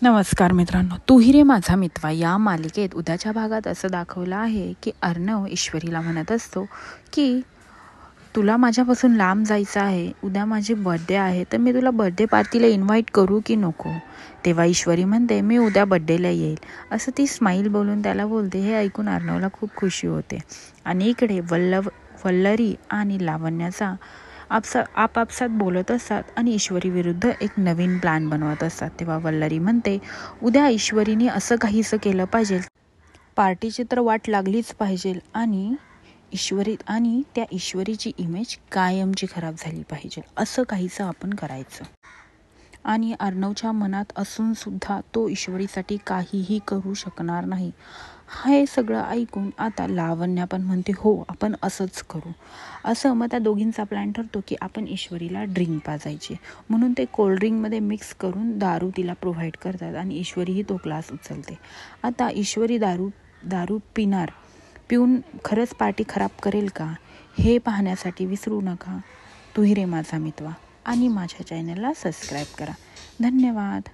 नमस्कार मित्रांनो, तू ही रे माझा मितवा या मालिकेत उद्याच्या भागात असं दाखवलं आहे की अर्णव ईश्वरीला म्हणत असतो की तुला माझ्यापासून लांब जायचं आहे. उद्या माझी बर्थडे आहे, तर मी तुला बर्थडे पार्टीला इन्व्हाइट करू की नको. तेव्हा ईश्वरी म्हणते मी उद्या बर्थडेला येईल, असं ती स्माईल बोलून त्याला बोलते. हे ऐकून अर्णवला खूप खुशी होते. आणि इकडे वल्लरी आणि लावण्याचा आपापसात बोलत असतात आणि ईश्वरी विरुद्ध एक नवीन प्लॅन बनवत असतात. तेव्हा वल्लरी म्हणते उद्या ईश्वरीने असं काहीसं केलं पाहिजे, पार्टीची तर वाट लागलीच पाहिजे आणि त्या ईश्वरीची इमेज कायमची खराब झाली पाहिजे, असं काहीसं आपण करायचं. आणि अर्णवच्या मनात असून सुद्धा तो ईश्वरीसाठी काहीही करू शकणार नाही. हे सगळं ऐकून आता लावण्या पण म्हणते हो आपण असंच करू. असं मग त्या दोघींचा प्लॅन ठरतो की आपण ईश्वरीला ड्रिंक पाजायची, म्हणून ते कोल्ड्रिंकमध्ये मिक्स करून दारू तिला प्रोव्हाइड करतात आणि ईश्वरीही तो ग्लास उचलते. आता ईश्वरी दारू पिऊन खरंच पार्टी खराब करेल का, हे पाहण्यासाठी विसरू नका तू ही रे माझा मितवा आणि माझ्या चॅनलला सबस्क्राईब करा. धन्यवाद.